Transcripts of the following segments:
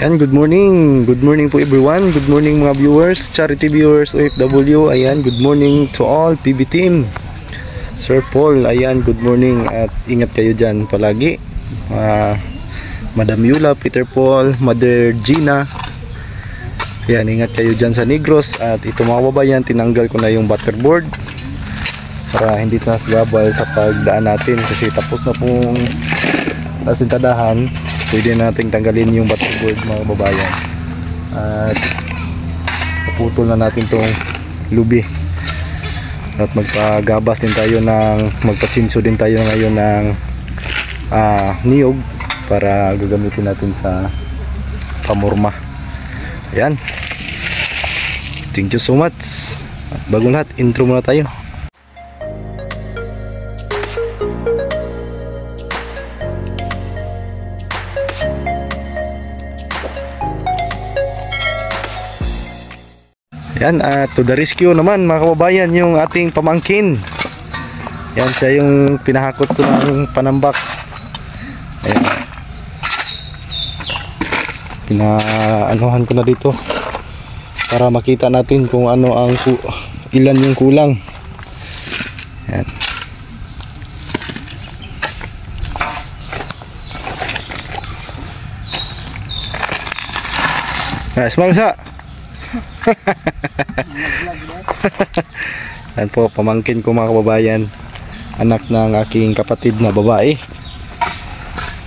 Yan, good morning. Good morning po everyone. Good morning mga viewers, charity viewers, OFW. Ayan, good morning to all PB team. Sir Paul, ayan, good morning at ingat kayo dyan palagi. Madam Yula, Peter Paul, Mother Gina. Ayan, ingat kayo dyan sa Negros. At ito mga babayan, tinanggal ko na yung butterboard para hindi na sigabal sa pagdaan natin kasi tapos na pong asintadahan. Pwede nating tanggalin yung butterboard mga babayan at puputol na natin tong lubi at magpagabas din tayo ng magpachinso din tayo ngayon ng niyog para gagamitin natin sa pamurma. Ayan, thank you so much. At bago lahat, intro muna tayo. Yan, to the rescue naman mga kababayan, yung ating pamangkin. Yan, siya yung pinahakot ko ng panambak. Ayan, pinaanuhan ko na dito para makita natin kung ano ang ilan yung kulang. Yan. Smile sa yan po, pamangkin ko mga kababayan, anak ng aking kapatid na babae.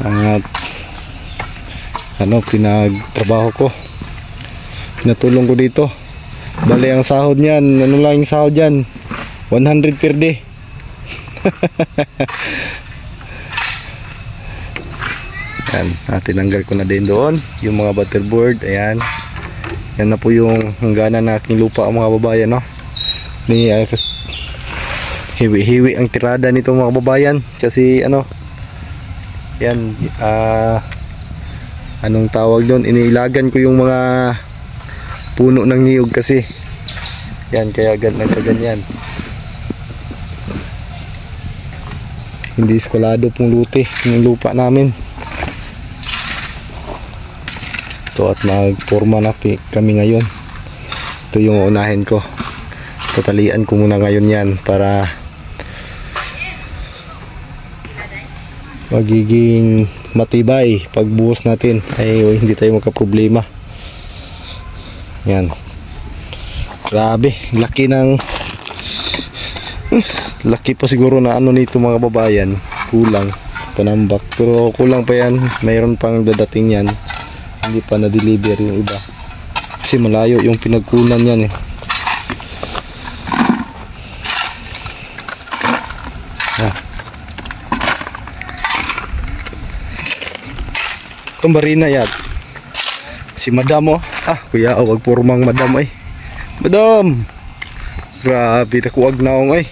At pinagtrabaho ko, pinatulong ko dito. Bali ang sahod niyan, ano lang yung sahod yan, 100 per day. Yan, tinanggal ko na din doon yung mga butterboard. Ayan, yan na po yung hangganan na aking lupa mga babayan, no? Hiwi-hiwi ang tirada nito mga babayan kasi yan, anong tawag doon, inilagan ko yung mga puno ng niyog kasi yan, kaya nagkaganyan. Hindi eskalado pong luti yung lupa namin ito at magporma na kami ngayon. Ito yung unahin ko, tatalian ko muna ngayon yan para magiging matibay pagbuhos natin ay hindi tayo magka-problema. Yan, grabe, laki pa siguro na nito mga babayan, kulang panambak, pero kulang pa yan, mayroon pang dadating yan, hindi pa na-deliver yung iba kasi malayo yung pinagkunan yan Itong barina yan si madam kuya, wag pormang madam madam, grabe, nakuwag na akong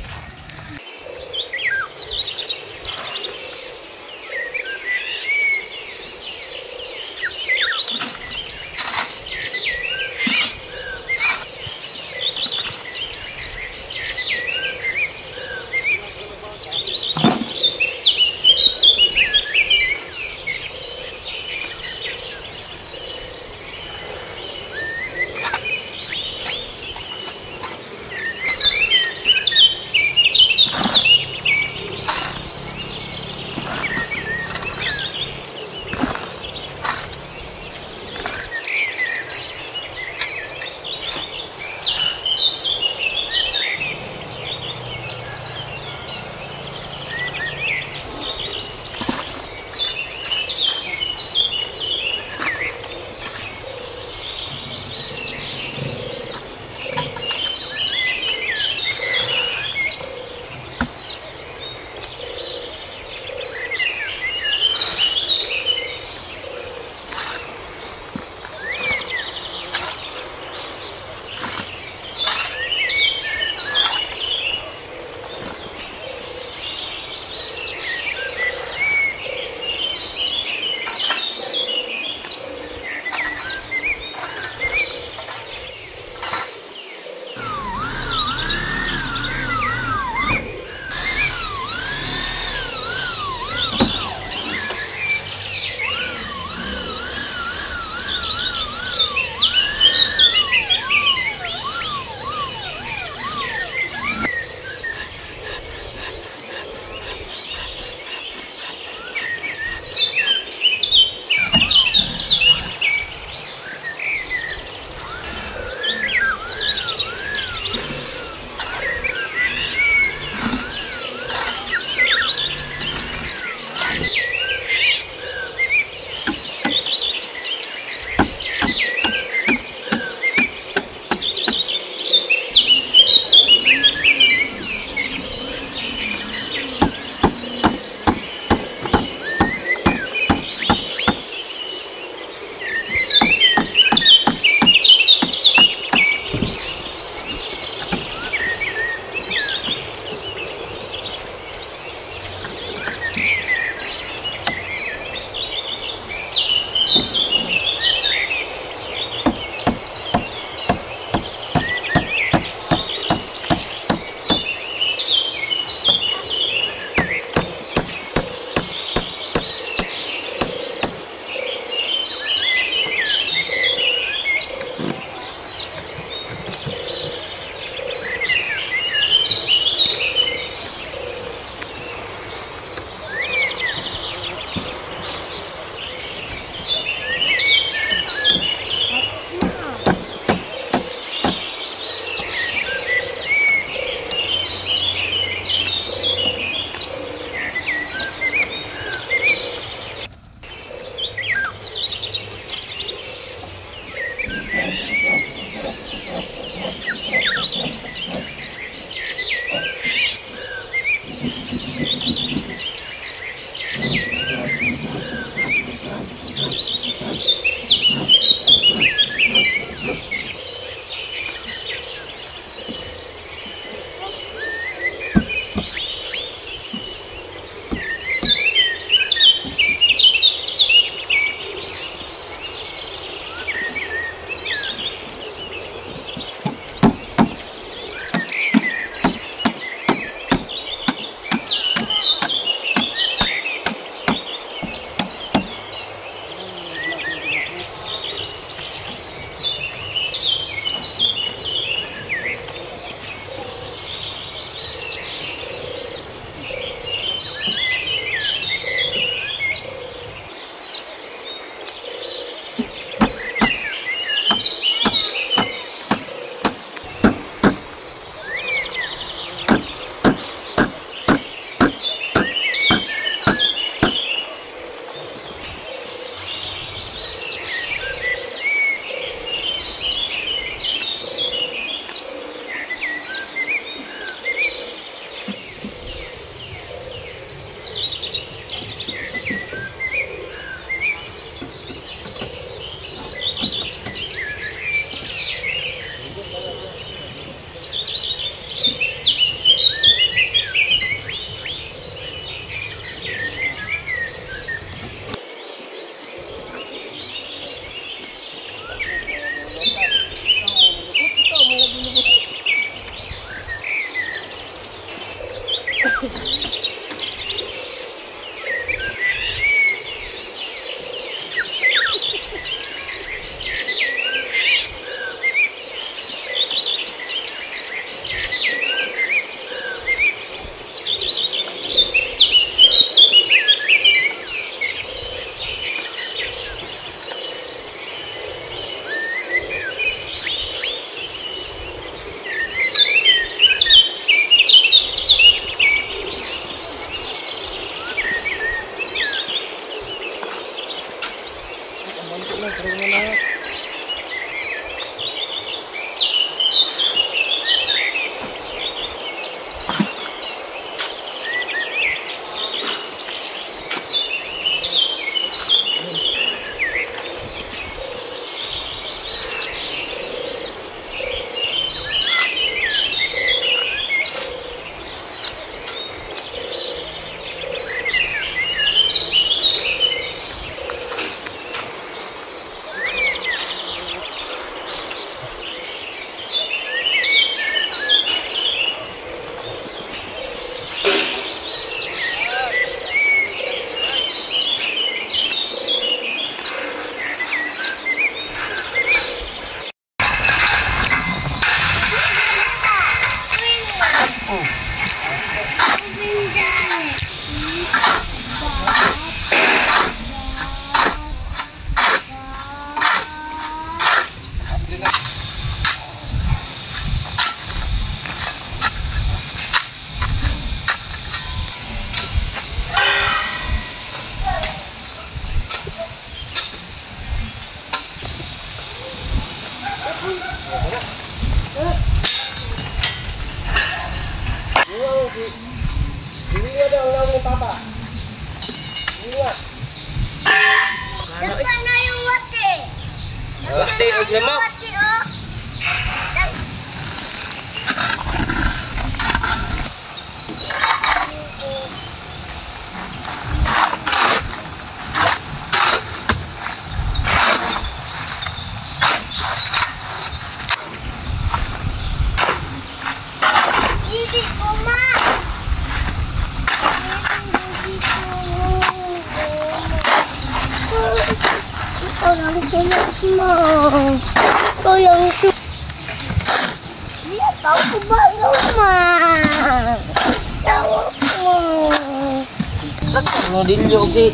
Rodillo si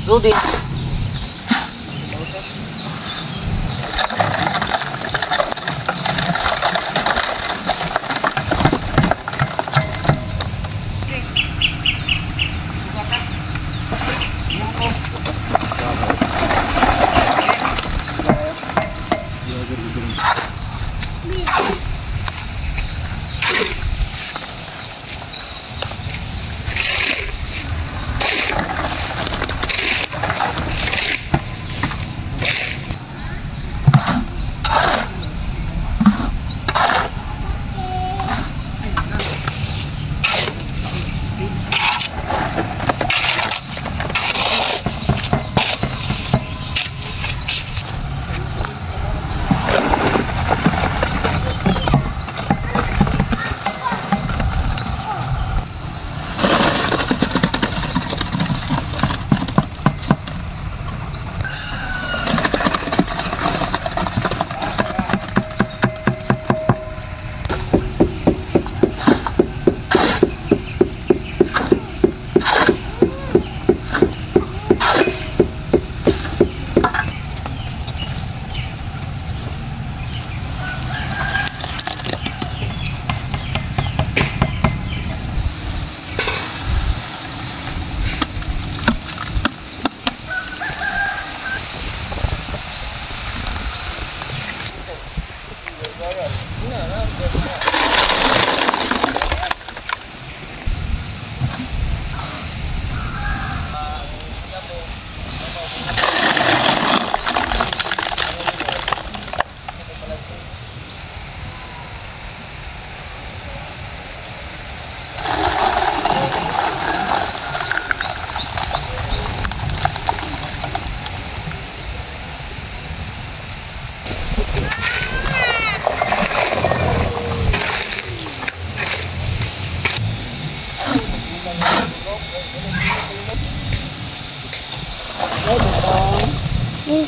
Rudy.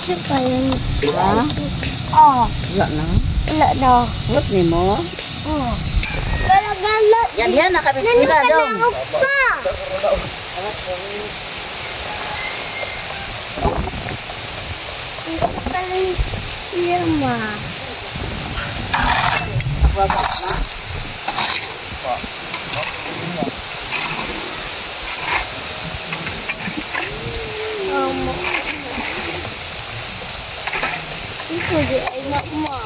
Ha? Oh, Wala na. wala na. What ni mo? Oh. Gala-gala. Yan yan, nakabiskwila dong. Pa. Lima. Ito di ay mo.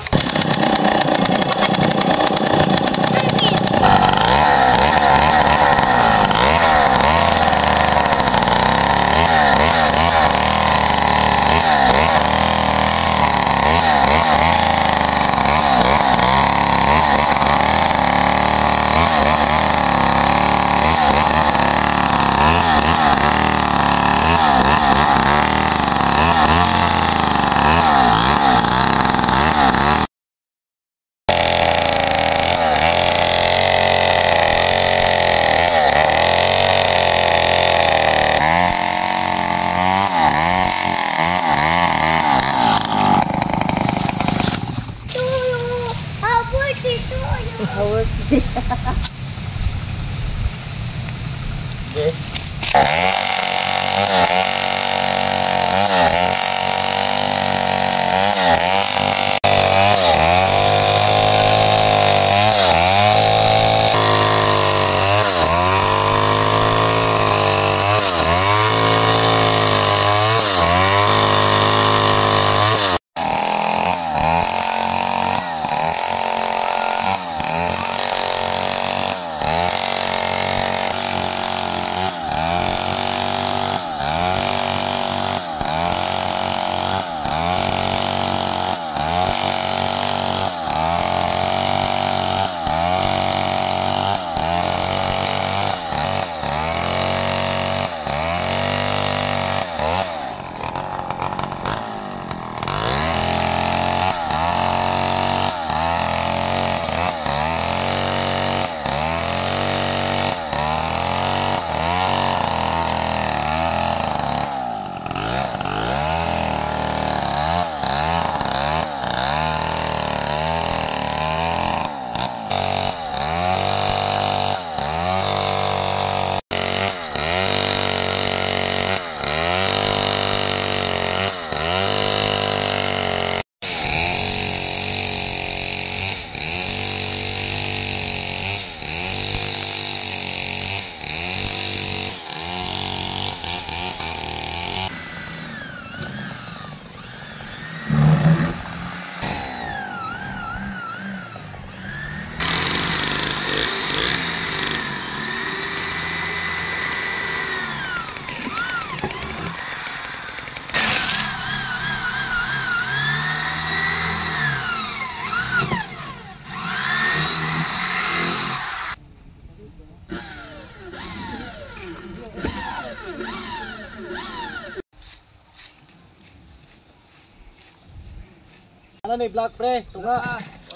Ano ni black pre? Tunga.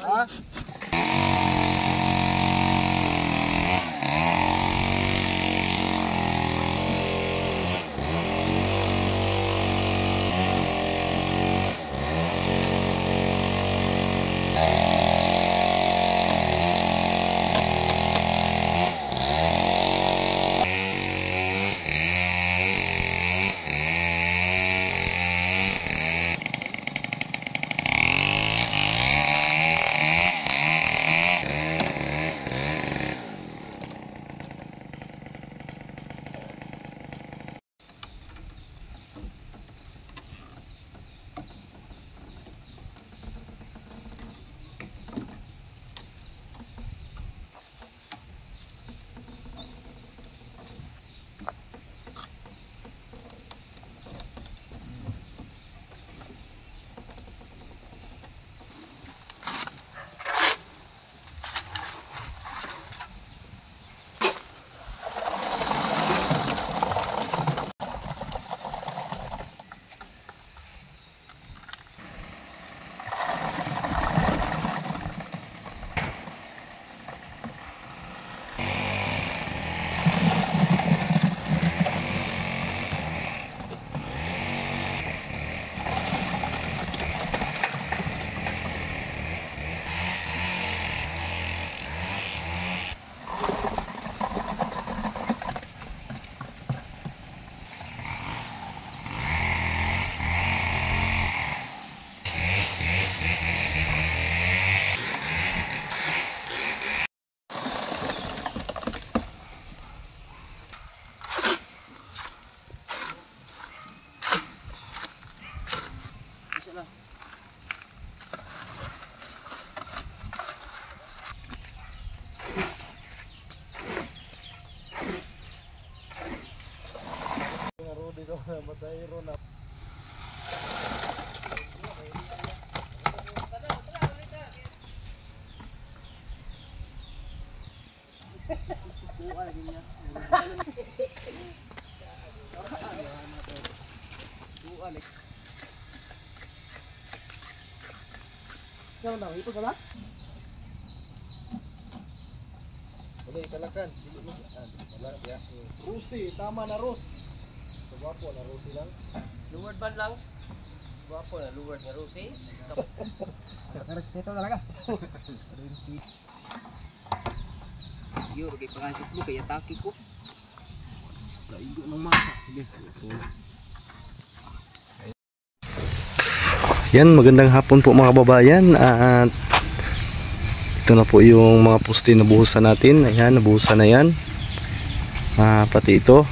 Ha? Rusi, tama na Rus. Gwapo na Rusi lang. Luward ban lang. Gwapo na luward nga Rusi. Respeto talaga. Yo, kay pangasis mo kay atake ko. Laigo ng mata. Sige. Yan, magandang hapon po mga kababayan. At ito na po yung mga poste na buhusan natin. Ayan, nabuhusan na yan. Pati ito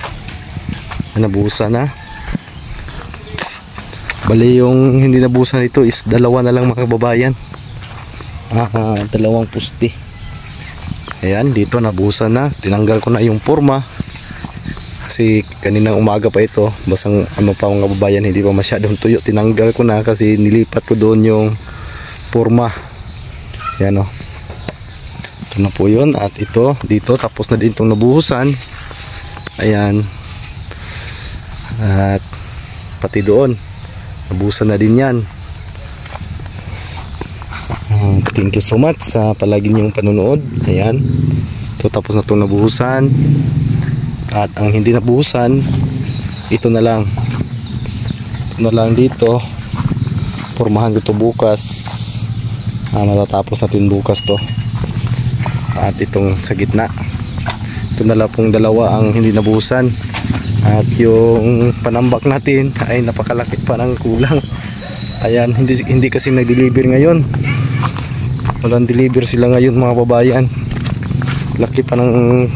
nabuhusan na. Bali yung hindi nabuhusan ito is dalawa na lang mga kababayan. Dalawang poste. Ayan, dito nabuhusan na. Tinanggal ko na yung forma kasi kaninang umaga pa ito, basang ano pa mga kababayan, hindi pa masyadong tuyo. Tinanggal ko na kasi nilipat ko doon yung forma. Ayan o, ito na po yun. At ito dito tapos na din itong nabuhusan. Ayan, at pati doon nabuhusan na din yan. Thank you so much sa palagi niyong panunood. Ayan, ito tapos na itong nabuhusan. At ang hindi nabuhusan, ito na lang. Ito na lang dito. Pormahan ko ito bukas. Matatapos natin bukas to. At itong sa gitna, ito na lang pong dalawa ang hindi nabuhusan. At yung panambak natin ay napakalaki pa ng kulang. Ayan, hindi kasi nag-deliver ngayon. Walang deliver sila ngayon mga babayan. Laki pa ng...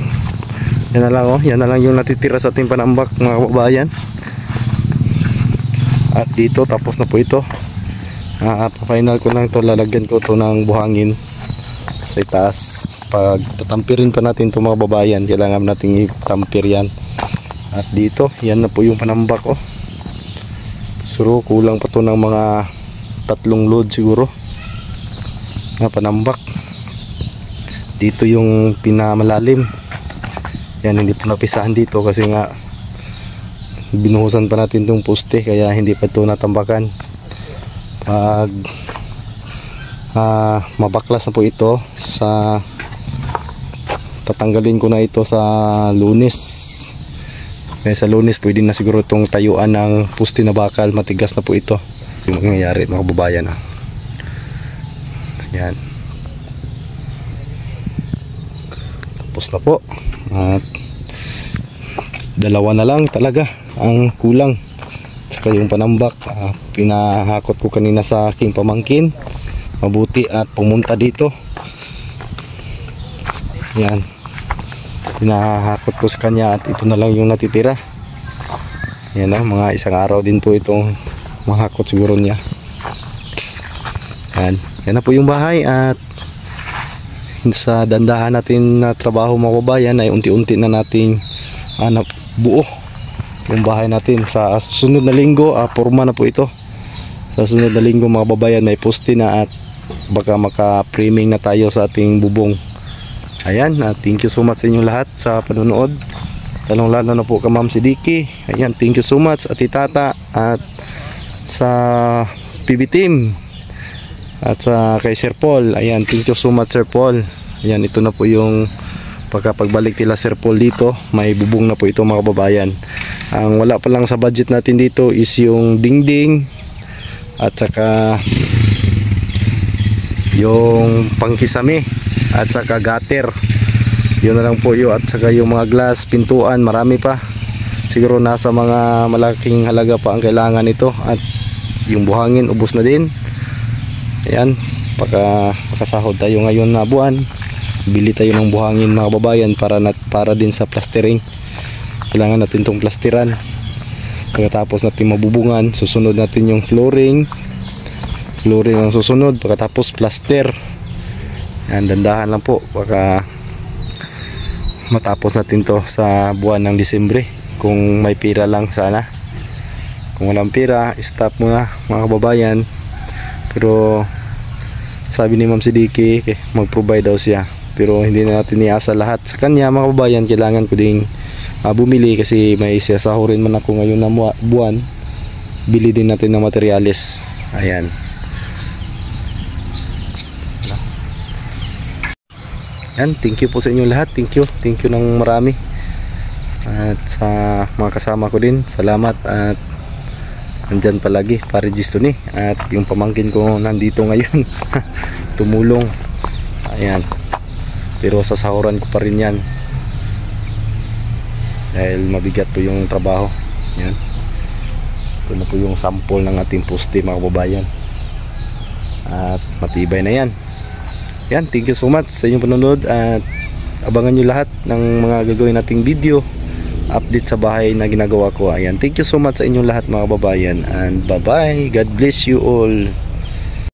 Yan na lang oh, yan na lang yung natitira sa ating panambak mga kababayan. At dito tapos na po ito. Final ko lang to, lalagyan ko to ng buhangin sa itaas. Pag tatampirin pa natin to mga kababayan, kailangan nating itampir yan. At dito, yan na po yung panambak oh. So kulang pa to ng mga 3 load siguro na panambak. Dito yung pinamalalim. Yan, hindi pa napisahan dito kasi nga binuhusan pa natin itong poste, kaya hindi pa ito natambakan. Pag mabaklas na po ito, tatanggalin ko na ito sa Lunes. Kaya sa Lunes pwede na siguro itong tayuan ng poste na bakal. Matigas na po ito. Yung mangyayari mga kababayan. Yan, tapos na po. At dalawa na lang talaga ang kulang, saka yung panambak. Pinahakot ko kanina sa aking pamangkin, mabuti at pumunta dito. Yan, pinahakot ko sa kanya at ito na lang yung natitira. Yan na, mga 1 araw din po itong mahakot siguro niya. Yan, yan na po yung bahay. At sa dandahan natin na trabaho mga kababayan ay unti-unti na nating buo yung bahay natin. Sa susunod na linggo, porma na po ito. Sa susunod na linggo mga kababayan, may poste na at baka maka-framing na tayo sa ating bubong. Ayan, thank you so much sa inyong lahat sa panonood. Lalong lalo na po ka Ma'am Sidiki. Ayan, thank you so much at Tata at sa PB team. At sa kay Sir Paul, ayan, thank you so much Sir Paul. Ayan, ito na po yung pagkapagbalik nila Sir Paul dito. May bubong na po ito mga kababayan. Ang wala pa lang sa budget natin dito is yung dingding at saka yung pangkisame at saka gutter. Yun na lang po yun. At saka yung mga glass, pintuan, marami pa. Siguro nasa mga malaking halaga pa ang kailangan nito. At yung buhangin, ubos na din. Ayan, pakasahod tayo ngayon na buwan, bili tayo ng buhangin mga kababayan para din sa plastering. Kailangan natin itong plastiran. Pagkatapos natin mabubungan, susunod natin yung flooring ang susunod. Pagkatapos plaster. Ayan, dandahan lang po baka matapos natin to sa buwan ng Disyembre kung may pira lang sana. Kung walang pera, stop muna mga kababayan. Pero sabi ni Ma'am Sidiki, mag-provide daw siya. Pero hindi na natin iasa lahat sa kanya mga kababayan. Kailangan ko ding bumili kasi may isasahurin man ako ngayon na buwan. Bili din natin ng materyales. Ayan. Yan, thank you po sa inyong lahat. Thank you ng marami. At sa mga kasama ko din, salamat. At andyan palagi pare Gistoni. At yung pamangkin ko nandito ngayon tumulong. Ayan. Pero sasahuran ko pa rin yan dahil mabigat po yung trabaho. Yan. Ito na po yung sample ng ating poste mga kababayan. At matibay na yan. Yan, thank you so much sa inyong panonood. At abangan nyo lahat ng mga gagawin nating video, update sa bahay na ginagawa ko. Ayan, thank you so much sa inyong lahat mga kababayan. And bye bye, God bless you all.